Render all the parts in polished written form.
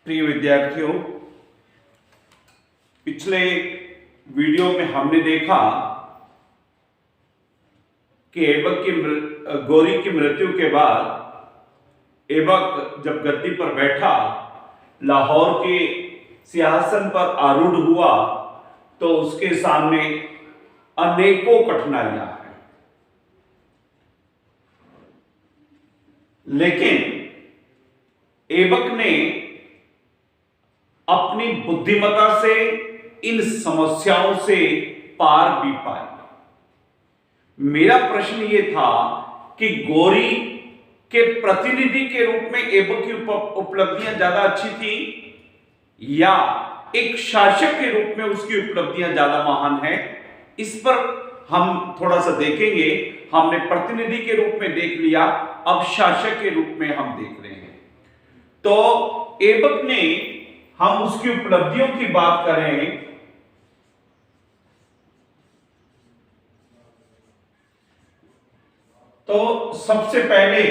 प्रिय विद्यार्थियों, पिछले वीडियो में हमने देखा कि गौरी की मृत्यु के बाद ऐबक जब गद्दी पर बैठा, लाहौर के सिंहासन पर आरूढ़ हुआ तो उसके सामने अनेकों कठिनाइयां हैं, लेकिन ऐबक ने अपनी बुद्धिमत्ता से इन समस्याओं से पार भी पाई। मेरा प्रश्न यह था कि गौरी के प्रतिनिधि के रूप में ऐबक की उपलब्धियां ज्यादा अच्छी थी या एक शासक के रूप में उसकी उपलब्धियां ज्यादा महान हैं? इस पर हम थोड़ा सा देखेंगे। हमने प्रतिनिधि के रूप में देख लिया, अब शासक के रूप में हम देख रहे हैं। तो ऐबक ने, हम उसकी उपलब्धियों की बात करें तो सबसे पहले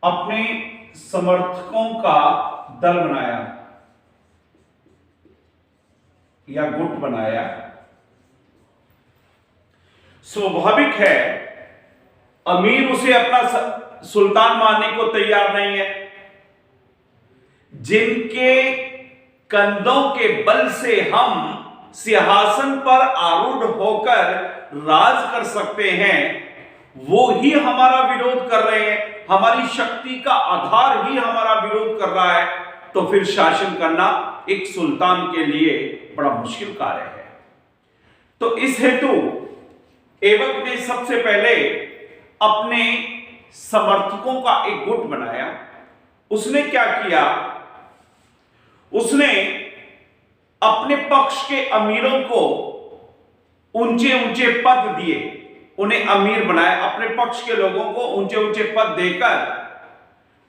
अपने समर्थकों का दल बनाया या गुट बनाया। स्वाभाविक है, अमीर उसे अपना सुल्तान मानने को तैयार नहीं है। जिनके कंधों के बल से हम सिंहासन पर आरूढ़ होकर राज कर सकते हैं, वो ही हमारा विरोध कर रहे हैं। हमारी शक्ति का आधार ही हमारा विरोध कर रहा है, तो फिर शासन करना एक सुल्तान के लिए बड़ा मुश्किल कार्य है। तो इस हेतु ऐबक ने सबसे पहले अपने समर्थकों का एक गुट बनाया। उसने क्या किया? उसने अपने पक्ष के अमीरों को ऊंचे ऊंचे पद दिए, उन्हें अमीर बनाया। अपने पक्ष के लोगों को ऊंचे ऊंचे पद देकर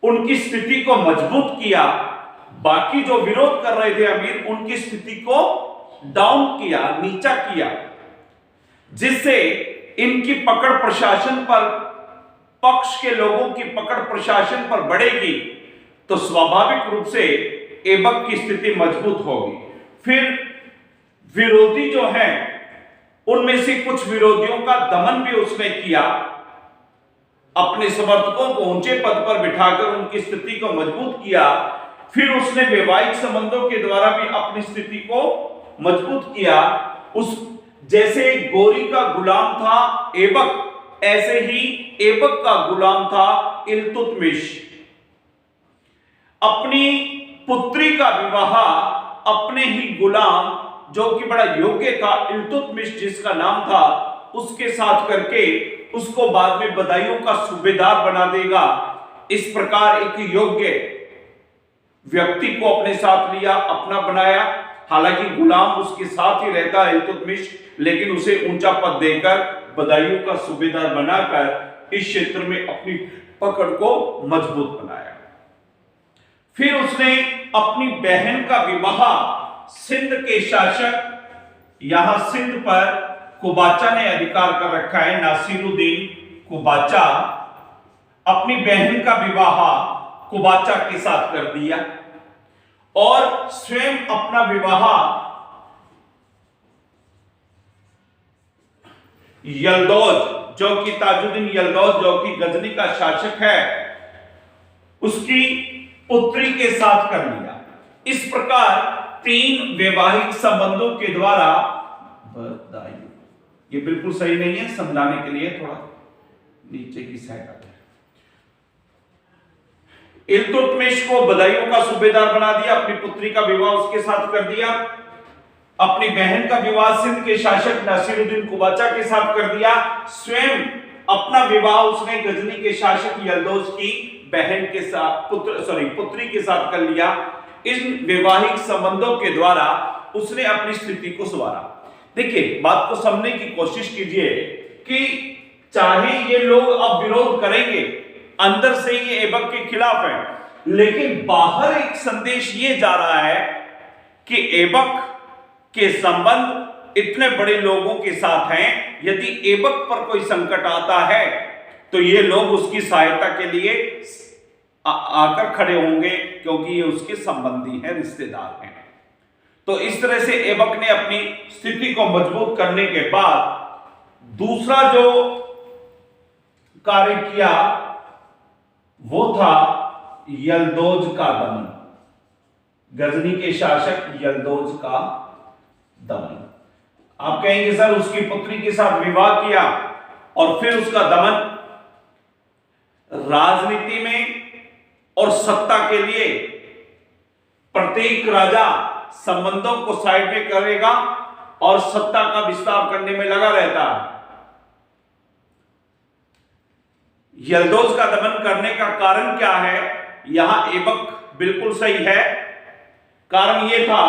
उनकी स्थिति को मजबूत किया। बाकी जो विरोध कर रहे थे अमीर, उनकी स्थिति को डाउन किया, नीचा किया, जिससे इनकी पकड़ प्रशासन पर, पक्ष के लोगों की पकड़ प्रशासन पर बढ़ेगी, तो स्वाभाविक रूप से ऐबक की स्थिति मजबूत होगी। फिर विरोधी जो हैं, उनमें से कुछ विरोधियों का दमन भी उसने किया। अपने समर्थकों को ऊंचे पद पर बिठाकर उनकी स्थिति को मजबूत किया। फिर उसने वैवाहिक संबंधों के द्वारा भी अपनी स्थिति को मजबूत किया। जैसे गौरी का गुलाम था ऐबक, ऐसे ही ऐबक का गुलाम था इल्तुतमिश। अपनी पुत्री का विवाह अपने ही गुलाम, जो कि बड़ा योग्य था, इल्तुतमिश जिसका नाम था, उसके साथ करके उसको बाद में बदायूं का सूबेदार बना देगा। इस प्रकार एक योग्य व्यक्ति को अपने साथ लिया, अपना बनाया। हालांकि गुलाम उसके साथ ही रहता है इल्तुतमिश, लेकिन उसे ऊंचा पद देकर बदायूं का सूबेदार बनाकर इस क्षेत्र में अपनी पकड़ को मजबूत बनाया। फिर उसने अपनी बहन का विवाह सिंध के शासक, यहां सिंध पर कुबाचा ने अधिकार कर रखा है, नासिरुद्दीन कुबाचा, अपनी बहन का विवाह कुबाचा के साथ कर दिया और स्वयं अपना विवाह यल्दौज, जो कि ताजुद्दीन यल्दौज, जो कि गजनी का शासक है, उसकी पुत्री के साथ कर लिया। इस प्रकार 3 वैवाहिक संबंधों के द्वारा, ये बिल्कुल सही नहीं है, समझाने के लिए थोड़ा नीचे की साइड आते हैं। इल्तुतमिश को बदायूं का सूबेदार बना दिया, अपनी पुत्री का विवाह उसके साथ कर दिया, अपनी बहन का विवाह सिंध के शासक नासिरुद्दीन कुबाचा के साथ कर दिया, स्वयं अपना विवाह उसने गजनी के शासक यल्दौज की बहन के साथ, पुत्री के साथ कर लिया। इन वैवाहिक संबंधों के द्वारा उसने अपनी स्थिति को संवारा। देखिए, बात को समझने की कोशिश कीजिए कि चाहे ये लोग अब विरोध करेंगे, अंदर से ये ऐबक के खिलाफ है, लेकिन बाहर एक संदेश ये जा रहा है कि ऐबक के संबंध इतने बड़े लोगों के साथ हैं, यदि ऐबक पर कोई संकट आता है तो ये लोग उसकी सहायता के लिए आकर खड़े होंगे, क्योंकि ये उसके संबंधी हैं, रिश्तेदार हैं। तो इस तरह से ऐबक ने अपनी स्थिति को मजबूत करने के बाद दूसरा जो कार्य किया वो था यल्दौज का दमन, गजनी के शासक यल्दौज का दमन। आप कहेंगे सर उसकी पुत्री के साथ विवाह किया और फिर उसका दमन। राजनीति में और सत्ता के लिए प्रत्येक राजा संबंधों को साइड में करेगा और सत्ता का विस्तार करने में लगा रहता है। यल्दौज का दमन करने का कारण क्या है? यहां ऐबक बिल्कुल सही है। कारण यह था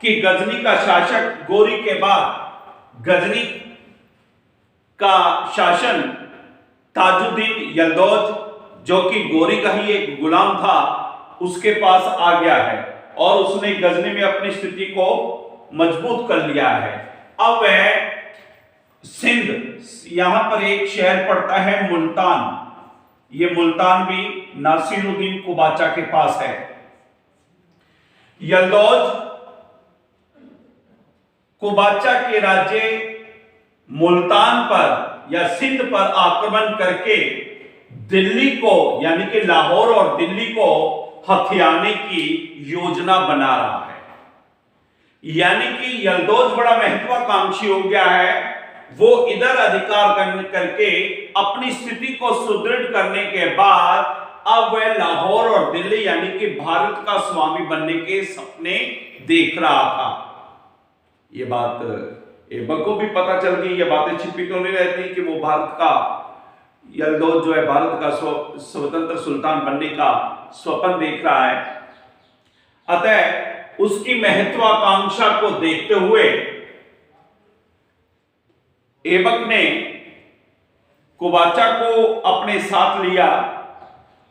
कि गजनी का शासक गोरी के बाद गजनी का शासन ताजुद्दीन यल्दौज, जो कि गोरी का ही एक गुलाम था, उसके पास आ गया है और उसने गजनी में अपनी स्थिति को मजबूत कर लिया है। अब वह सिंध, यहां पर एक शहर पड़ता है मुल्तान, ये मुल्तान भी नासिरुद्दीन कुबाचा के पास है। यल्दौज कुबाचा के राज्य मुल्तान पर या सिंध पर आक्रमण करके दिल्ली को, यानी कि लाहौर और दिल्ली को हथियाने की योजना बना रहा है। यानी कि यल्दौज बड़ा महत्वाकांक्षी हो गया है। वो इधर अधिकार करके अपनी स्थिति को सुदृढ़ करने के बाद अब वह लाहौर और दिल्ली यानी कि भारत का स्वामी बनने के सपने देख रहा था। ये बात ऐबक को भी पता चल गई। ये बातें छिपी तो नहीं रहती कि वो भारत का, यल्दौज जो है भारत का स्वतंत्र सुल्तान बनने का स्वप्न देख रहा है। अतः उसकी महत्वाकांक्षा को देखते हुए ऐबक ने कुबाचा को अपने साथ लिया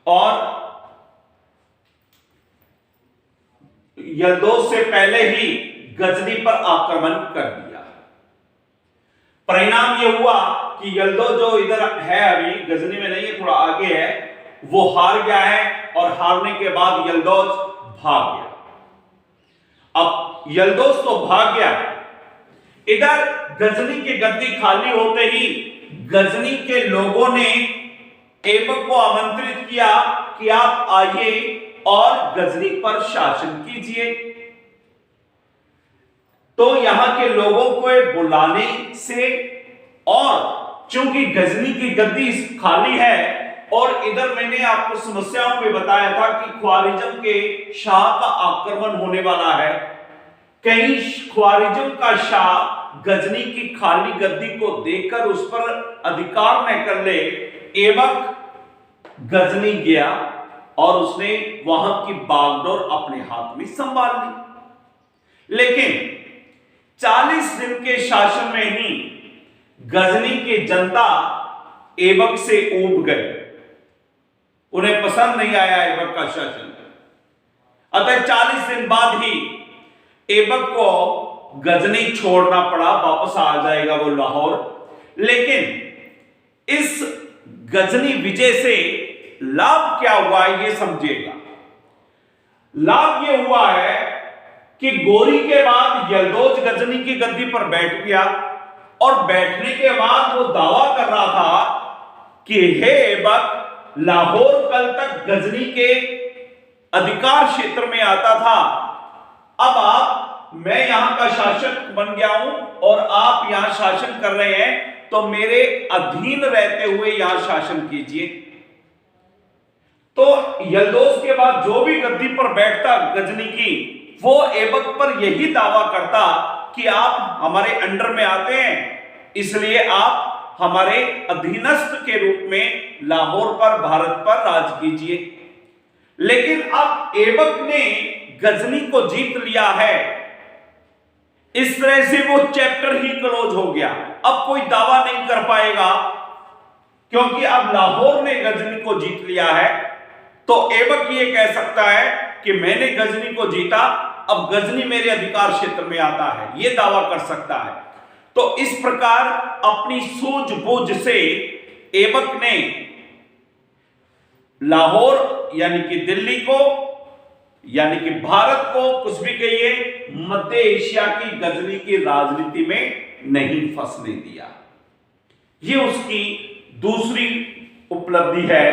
और यल्दौज से पहले ही गजनी पर आक्रमण कर दिया। परिणाम यह हुआ कि यल्दौज जो इधर है, अभी गजनी में नहीं है, थोड़ा आगे है, वो हार गया है और हारने के बाद यल्दौज भाग गया। अब यल्दौज तो भाग गया, इधर गजनी की गद्दी खाली होते ही गजनी के लोगों ने ऐबक को आमंत्रित किया कि आप आइए और गजनी पर शासन कीजिए। तो यहां के लोगों को बुलाने से, और चूंकि गजनी की गद्दी खाली है और इधर मैंने आपको समस्याओं में बताया था कि ख्वारिज्म के शाह का आक्रमण होने वाला है, कहीं ख्वारिज्म का शाह गजनी की खाली गद्दी को देखकर उस पर अधिकार न कर ले, ऐबक गजनी गया और उसने वहां की बागडोर अपने हाथ में संभाल ली। लेकिन 40 दिन के शासन में ही गजनी की जनता ऐबक से ऊब गई, उन्हें पसंद नहीं आया ऐबक का शासन। अतः 40 दिन बाद ही ऐबक को गजनी छोड़ना पड़ा, वापस आ जाएगा वो लाहौर। लेकिन इस गजनी विजय से लाभ क्या हुआ ये समझिएगा। लाभ ये हुआ है कि गोरी के बाद यल्दौज गजनी की गद्दी पर बैठ गया और बैठने के बाद वो दावा कर रहा था कि हे ऐबक, लाहौर कल तक गजनी के अधिकार क्षेत्र में आता था, अब आप, मैं यहां का शासक बन गया हूं और आप यहां शासन कर रहे हैं, तो मेरे अधीन रहते हुए यहां शासन कीजिए। तो यल्दौज के बाद जो भी गद्दी पर बैठता गजनी की, वो ऐबक पर यही दावा करता कि आप हमारे अंडर में आते हैं, इसलिए आप हमारे अधीनस्थ के रूप में लाहौर पर, भारत पर राज कीजिए। लेकिन अब ऐबक ने गजनी को जीत लिया है, इस तरह से वो चैप्टर ही क्लोज हो गया। अब कोई दावा नहीं कर पाएगा, क्योंकि अब लाहौर ने गजनी को जीत लिया है। तो ऐबक ये कह सकता है कि मैंने गजनी को जीता, अब गजनी मेरे अधिकार क्षेत्र में आता है, ये दावा कर सकता है। तो इस प्रकार अपनी सूझबूझ से ऐबक ने लाहौर यानी कि दिल्ली को, यानी कि भारत को, कुछ भी कहिए, मध्य एशिया की गजनी की राजनीति में नहीं फंसने दिया। ये उसकी दूसरी उपलब्धि है।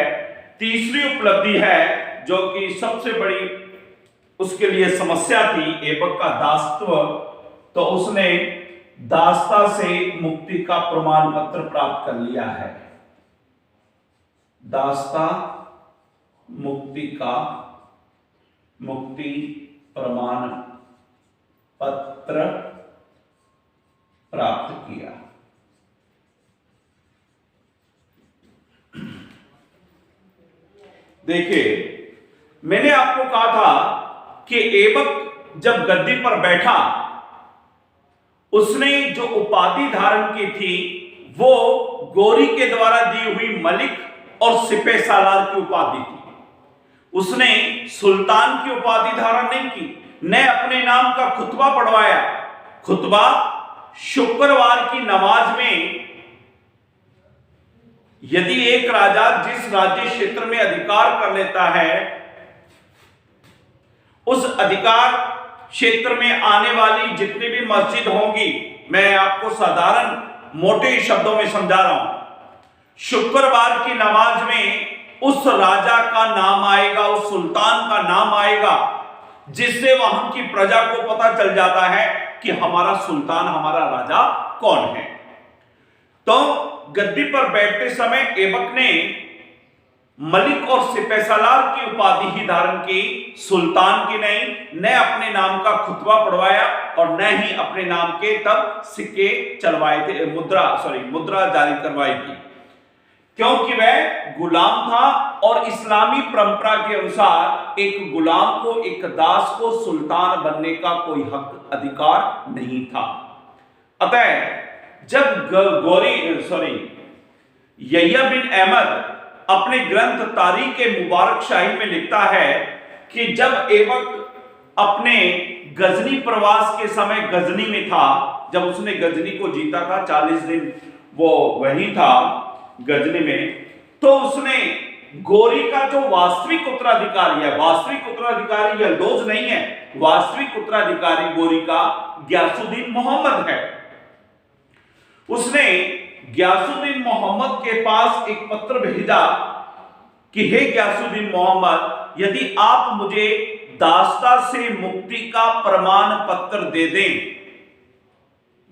तीसरी उपलब्धि है जो कि सबसे बड़ी उसके लिए समस्या थी, ऐबक का दासत्व, तो उसने दासता से मुक्ति का प्रमाण पत्र प्राप्त कर लिया है। दासता मुक्ति प्रमाण पत्र प्राप्त किया। देखिए, मैंने आपको कहा था कि ऐबक जब गद्दी पर बैठा, उसने जो उपाधि धारण की थी वो गोरी के द्वारा दी हुई मलिक और सिपह सालार की उपाधि थी। उसने सुल्तान की उपाधि धारण नहीं की, न अपने नाम का खुतबा पढ़वाया। खुतबा शुक्रवार की नमाज में, यदि एक राजा जिस राज्य क्षेत्र में अधिकार कर लेता है, उस अधिकार क्षेत्र में आने वाली जितनी भी मस्जिद होंगी, मैं आपको साधारण मोटे शब्दों में समझा रहा हूं, शुक्रवार की नमाज में उस राजा का नाम आएगा, उस सुल्तान का नाम आएगा, जिससे वहां की प्रजा को पता चल जाता है कि हमारा सुल्तान, हमारा राजा कौन है। तो गद्दी पर बैठते समय ऐबक ने मलिक और सिपह सालार की उपाधि ही धारण की, सुल्तान की नहीं। न अपने नाम का खुतबा पढ़वाया और न ही अपने नाम के तब सिक्के चलवाए थे, मुद्रा जारी करवाई थी, क्योंकि वह गुलाम था और इस्लामी परंपरा के अनुसार एक गुलाम को, एक दास को सुल्तान बनने का कोई हक अधिकार नहीं था। अतः जब यह्या बिन अहमद अपने ग्रंथ तारीख ए मुबारक शाही में लिखता है कि जब ऐबक अपने गजनी प्रवास के समय गजनी में था, जब उसने गजनी को जीता था, 40 दिन वो वही था गजनी में, तो उसने गोरी का जो वास्तविक उत्तराधिकारी है, वास्तविक उत्तराधिकारी यल्दोज नहीं है, वास्तविक उत्तराधिकारी गोरी का गियासुद्दीन मोहम्मद है। उसने गियासुद्दीन मोहम्मद के पास एक पत्र भेजा कि हे गियासुद्दीन मोहम्मद, यदि आप मुझे दासता से मुक्ति का प्रमाण पत्र दे दें,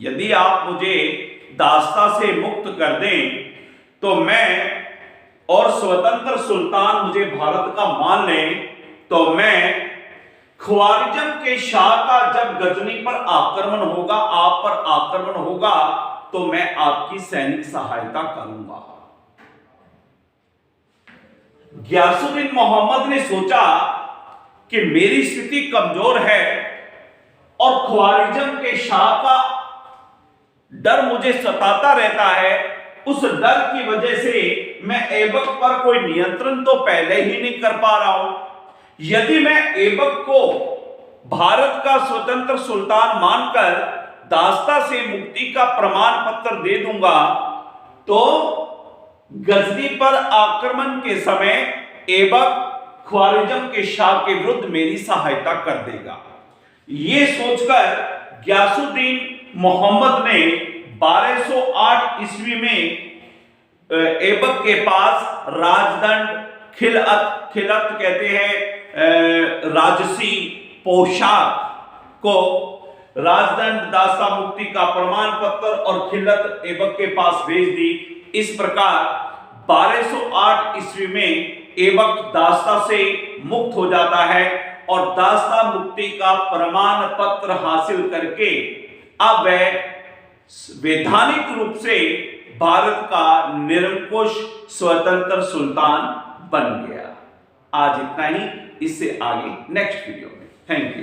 यदि आप मुझे दासता से मुक्त कर दें, तो मैं और स्वतंत्र सुल्तान मुझे भारत का मान लें, तो मैं ख्वारिज्म के शाह का जब गजनी पर आक्रमण होगा, आप पर आक्रमण होगा, तो मैं आपकी सैनिक सहायता करूंगा। गियासुद्दीन मोहम्मद ने सोचा कि मेरी स्थिति कमजोर है और ख्वारिज्म के शाह का डर मुझे सताता रहता है, उस डर की वजह से मैं ऐबक पर कोई नियंत्रण तो पहले ही नहीं कर पा रहा हूं। यदि मैं ऐबक को भारत का स्वतंत्र सुल्तान मानकर दासता से मुक्ति का प्रमाण पत्र दे दूंगा, तो गजनी पर आक्रमण के समय ऐबक ख्वारिज्म के शाह के विरुद्ध मेरी सहायता कर देगा। यह सोचकर गियासुद्दीन मोहम्मद ने 1208 ईस्वी में ऐबक के पास राजदंड, खिलत कहते हैं राजसी पोशाक को, राजदंड, दासता मुक्ति का प्रमाण पत्र और खिलत ऐबक के पास भेज दी। इस प्रकार 1208 ईस्वी में ऐबक दासता से मुक्त हो जाता है और दासता मुक्ति का प्रमाण पत्र हासिल करके अब वह वैधानिक रूप से भारत का निरंकुश स्वतंत्र सुल्तान बन गया। आज इतना ही, इससे आगे नेक्स्ट वीडियो में। Thank you.